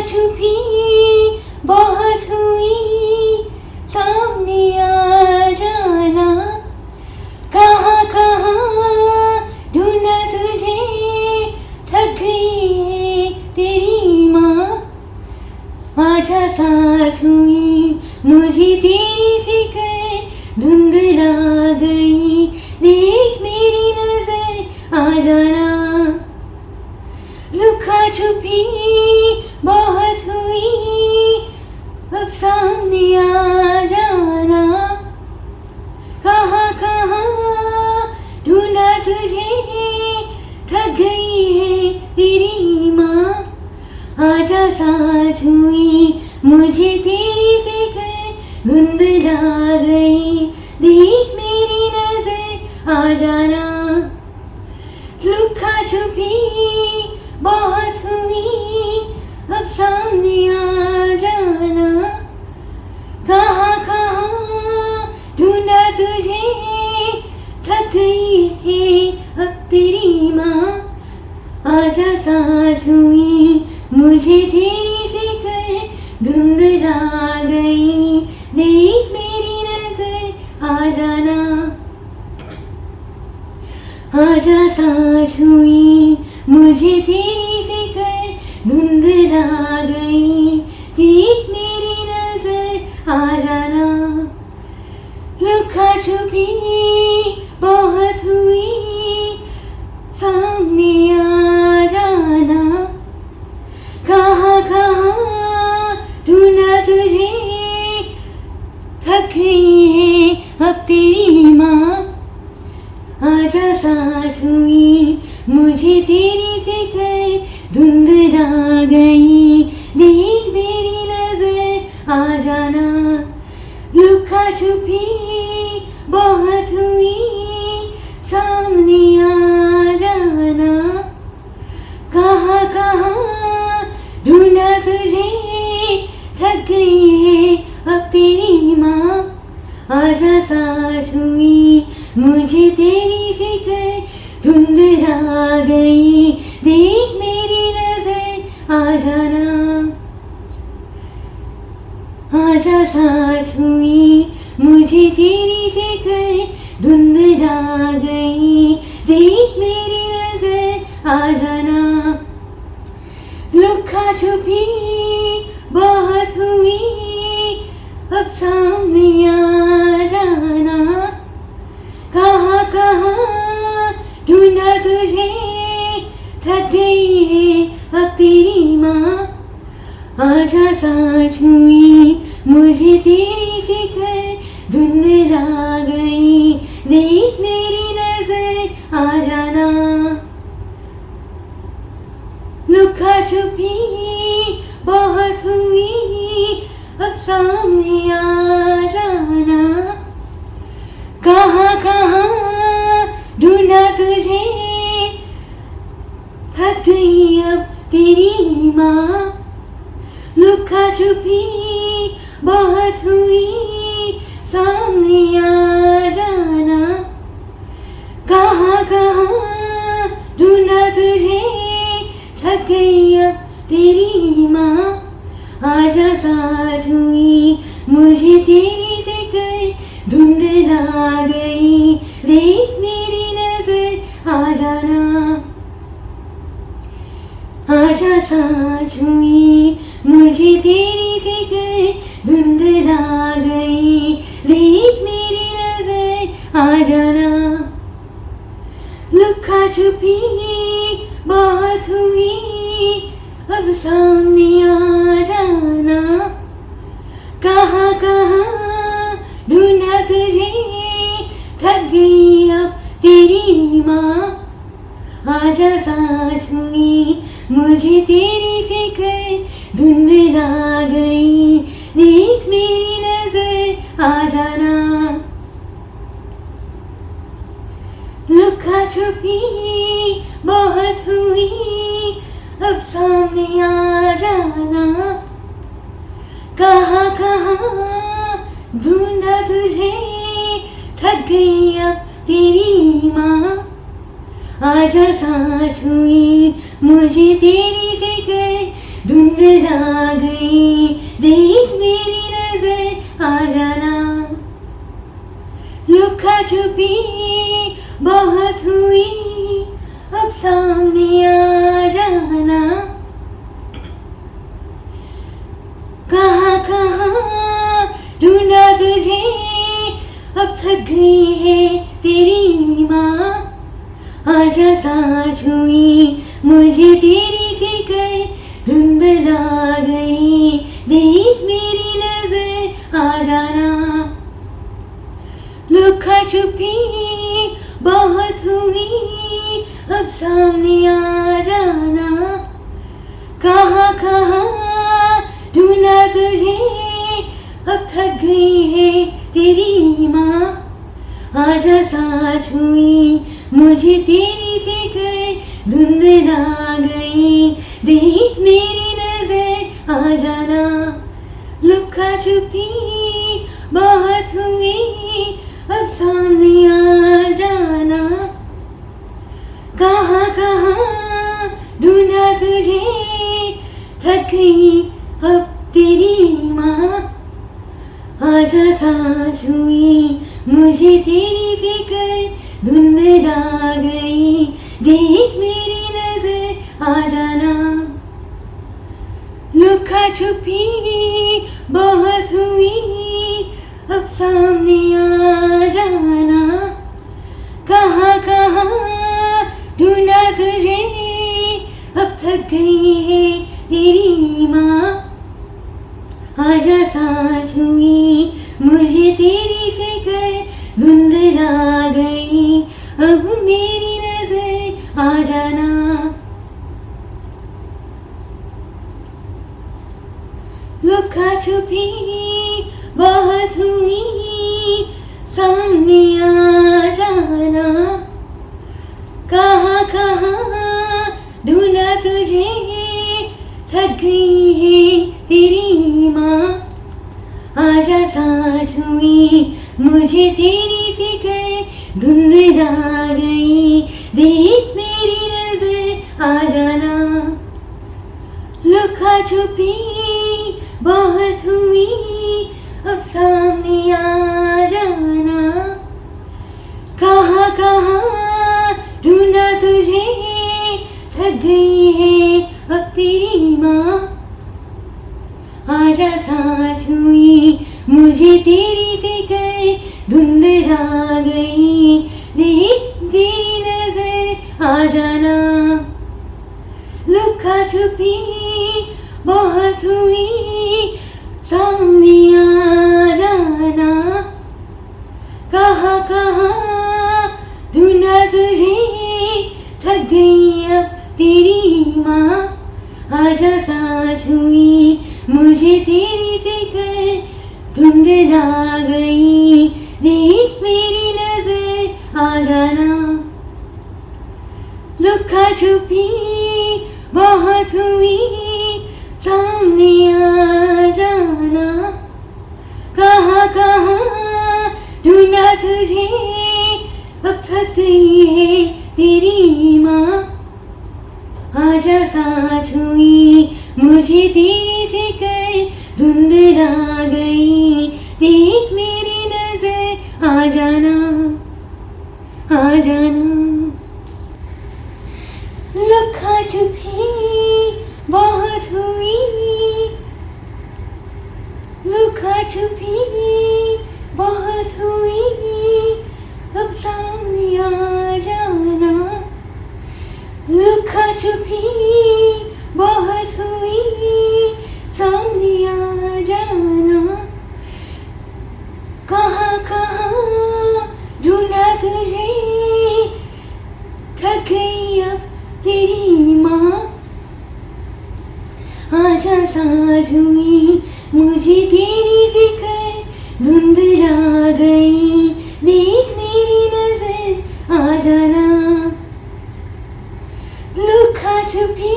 छुपी बहुत हुई, सामने आ जाना। कहाँ कहाँ ढूंढा तुझे, थक गई है तेरी माँ। आजा साथ हुई मुझे तेरी फिक्र, धुंधला गई देख मेरी नजर आ जाना। लुका छुपी बहुत हुई, अब सामने आ जाना। कहाँ कहाँ ढूंढा तुझे, थक गई है तेरी माँ। आजा साथ हुई मुझे तेरी फिक्र, धुंधला गई देख मेरी नजर आ जाना। लुका छुपी बहुत हुई, अब सामने आ जाना। कहाँ कहाँ ढूंढा तुझे, थक गई है अब तेरी माँ। आजा साथ हुई मुझे तेरी फिक्र, धुंधला गई देख मेरी नजर आ जाना। आजा साथ हुई मुझे तेरी फिक्र, धुंधला गई देख मेरी नजर आ जाना। लुका छुपी बहुत हुई, सामने आ जाना। कहाँ कहाँ ढूंढा तुझे, थक गई है अब तेरी माँ। आजा साथ हुई मुझे तेरी फिक्र, धुंधला गई देख मेरी नजर आ जाना। लुका छुपी बहुत हुई, सामने आ जाना। कहाँ कहाँ ढूंढा तुझे, थक गई है अब तेरी माँ। आजा साथ हुई मुझे तेरी फिक्र, धुंधला गई देख मेरी नजर आ जाना। आजा साथ हुई मुझे तेरी फिक्र, धुंधला गई देख मेरी नजर आ जाना। लुका छुपी बहुत हुई, अब सामने आ जाना। कहाँ कहाँ ढूंढा तुझे, थक गई है अब तेरी माँ। आजा साथ हुई मुझे तेरी फिक्र, धुंधला गई देख मेरी नजर आ जाना। लुका छुपी बहुत हुई, अब सामने आ जाना। कहाँ कहाँ ढूंढा तुझे, थक गई अब तेरी माँ। लुका छुपी बहुत हुई, सामने आ जाना। कहाँ कहाँ ढूंढा तुझे, थक गई अब तेरी माँ। आजा साथ हुई मुझे तेरी फिक्र, धुंधला गई देख मेरी नजर आ जाना। आजा साथ हुई मुझे तेरी फिक्र, धुंधला गई देख मेरी नजर आ जाना। लुका छुपी बहुत हुई, अब सामने आ जाना। कहाँ कहाँ ढूंढा तुझे, थक गई अब तेरी माँ। आजा साथ हुई मुझे तेरी फिक्र, धुंधला गई देख मेरी नजर आ जाना। लुका छुपी बहुत हुई, अब सामने आ जाना। कहाँ कहाँ ढूंढा तुझे, थक गई अब तेरी माँ। आजा साथ हुई मुझे तेरी फिक्र, धुंधला गई, देख मेरी नजर आ जाना। लुका छुपी बहुत हुई, अब सामने आ जाना। कहाँ कहाँ ढूंढा तुझे, अब थक गई है तेरी माँ। आजा सांस हुई मुझे तेरी फिक्र, धुंधला गई, देख मेरी नजर आ जाना। लुका छुपी बहुत हुई, अब सामने आ जाना। कहाँ कहाँ ढूंढा तुझे, अब थक गई है तेरी माँ। आजा सांस हुई मुझे तेरी फिक्र, धुंधला गई, देख मेरी नजर आ जाना। लुका छुपी बहुत हुई, अब सामने आ जाना। कहाँ कहाँ ढूंढा तुझे, थक गई अब तेरी माँ। आजा सांस हुई मुझे तेरी फिक्र, धुंधला गई, देख मेरी नजर आ जाना। लुका छुपी बहुत हुई, अब सामने आ जाना। कहाँ कहाँ ढूंढा तुझे, अब थक गई है तेरी माँ। आजा सांस हुई मुझे तेरी फिक्र, धुंधला गई, अब मेरी नजर आ जाना। लुका छुपी बहुत हुई, सामने आ जाना। कहाँ कहाँ ढूंढा तुझे, थक गई है तेरी माँ। आजा सांस हुई मुझे तेरी फिक्र, धुंधला गई, देख मेरी नजर आ जाना। लुका छुपी बहुत हुई, अब सामने आ जाना। कहाँ कहाँ ढूंढा तुझे, थक गई है अब तेरी माँ। आजा सांस हुई मुझे तेरी फिक्र, धुंधला गई, देख तेरी नजर आ जाना। लुका छुपी बहुत हुई, सामने आ जाना। कहाँ कहाँ ढूंढा तुझे, थक गई अब तेरी माँ। आजा सांस हुई मुझे तेरी फिक्र, धुंधला गई, देख मेरी नजर आ जाना। लुका छुपी बहुत हुई, सामने आ जाना। कहाँ कहाँ ढूंढा तुझे, अब थक गई है तेरी माँ। आजा सांस हुई मुझे तेरी फिक्र, धुंधला गई, देख मेरी नजर आ जाना। आ जाना। लुका छुपी बहुत हुई, लुका छुपी बहुत हुई, अब सामने आ जाना। लुका छुपी बहुत हुई, सामने आ जाना। कहाँ कहाँ ढूंढा तुझे, थक गई अब तेरी माँ। आजा सांस हुई मुझे तेरी फिक्र, धुंधला गई, देख मेरी नजर आ जाना। लुका छुपी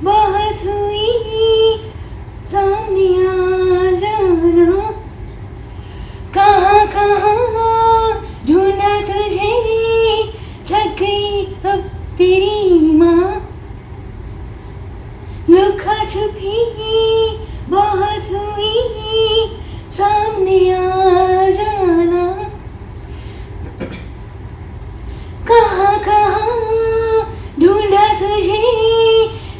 बहुत हुई, सामने आ जाना। कहाँ कहाँ ढूंढा तुझे, थक गई अब तेरी माँ। लुका छुपी बहुत हुई, सामने आ जाना। कहाँ कहाँ ढूंढा तुझे,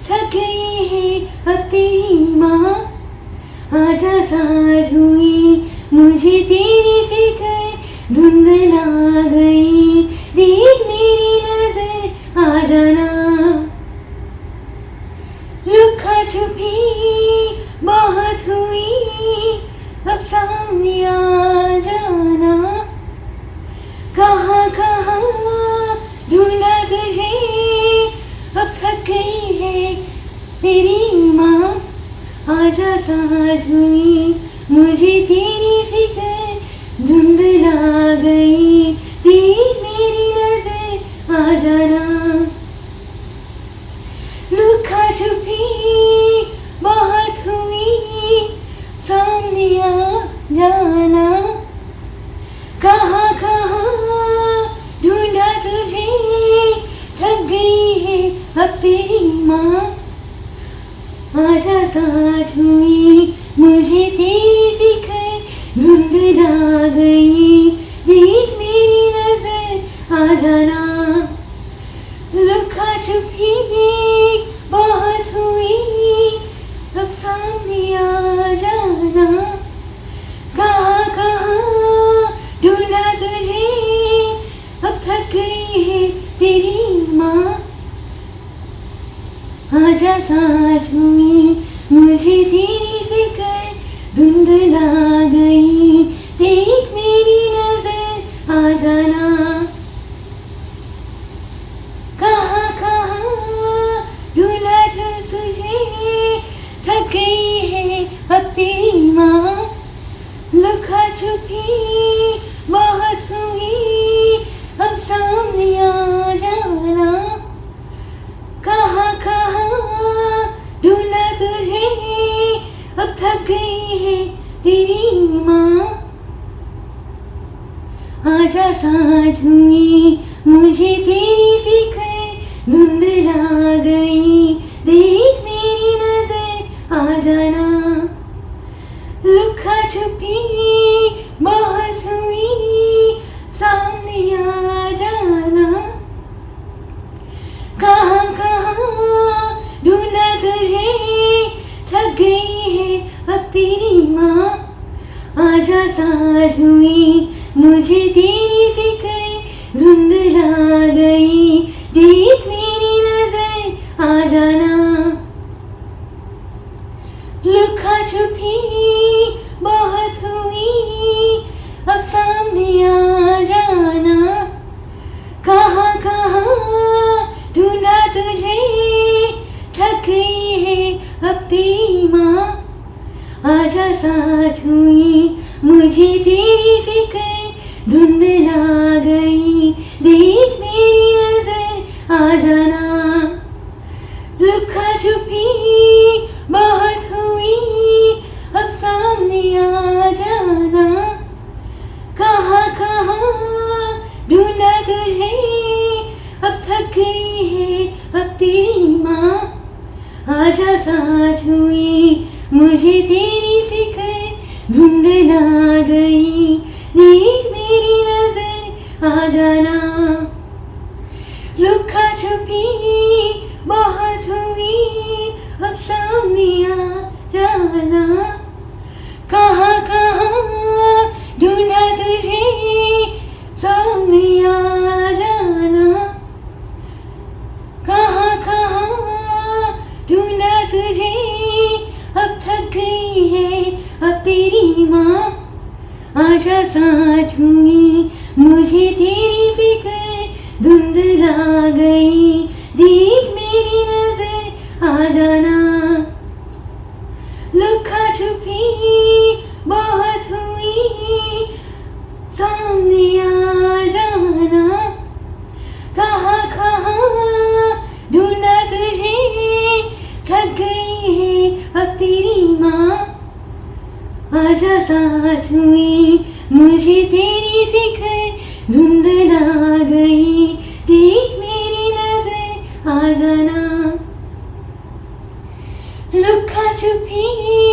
थक गई है अब तेरी माँ। आजा साझ हुई मुझे तेरी फिक्र, धुंधला गई देख मेरी नजर, आ जाना। लुका छुपी बहुत हुई, अब सामने आ जाना। कहाँ कहाँ ढूंढा तुझे, अब थक गई है तेरी माँ। आजा साझ हुई मुझे तेरी फिक्र, धुंधला गई देख मेरी नजर, आ जाना। लुका छुपी बहुत हुई, सामने आ जाना। कहाँ कहाँ ढूंढा तुझे, थक गई है अब तेरी माँ। आजा साझ हुई मुझे तेरी फिक्र, धुंधला गई देख मेरी नजर, आ जाना। लुका छुपी बहुत हुई, अब सामने आ जाना। कहाँ कहाँ ढूंढा तुझे, अब थक गई है तेरी माँ। आजा साझ हुई मुझे तेरी फिक्र, धुंधला गई देख मेरी नजर, आ जाना। कहाँ कहाँ ढूंढा तुझे, थक गई है अब तेरी माँ। लुका छुपी बहुत हुई, अब सामने आ जाना। कहाँ कहाँ ढूंढा तुझे, अब थक गई है तेरी माँ। आजा साझ हुई मुझे तेरी फिक्र, धुंधला गई देख मेरी नजर, आ जाना। लुका छुपी बहुत हुई, सामने आ जाना। कहाँ कहाँ ढूंढा तुझे, थक गई है अब तेरी माँ। आजा साझ हुई मुझे तेरी फिक्र, धुंधला गई देख मेरी नजर, आ जाना। लुका छुपी बहुत हुई, अब सामने आ जाना। कहाँ कहाँ ढूंढा तुझे, थक गई है अब तेरी माँ। आजा साझ हुई मुझे तेरी फिक्र, धुंधला गई देख मेरी नजर, आ जाना। लुका छुपी बहुत हुई, अब सामने आ जाना। कहाँ कहाँ ढूंढा तुझे, अब थक गई है अब तेरी माँ। आजा साझ हुई मुझे तेरी फिक्र, धुंधला गई देख मेरी नजर, आ जाना। लुका छुपी बहुत हुई, अब सामने आ जाना। कहाँ कहाँ ढूंढा तुझे, सामने आ जाना। कहाँ कहाँ ढूंढा तुझे, अब थक गई है अब तेरी माँ। आजा साझ हुई मुझे तेरी फिक्र, धुंधला गई देख मेरी नजर, आ जाना। लुका छुपी बहुत हुई, सामने आ जाना। कहाँ कहाँ ढूंढा तुझे, थक गई है अब तेरी माँ। आजा साझ हुई मुझे तेरी फिक्र, धुंधला गई देख मेरी नजर, आ जाना। लुका छुपी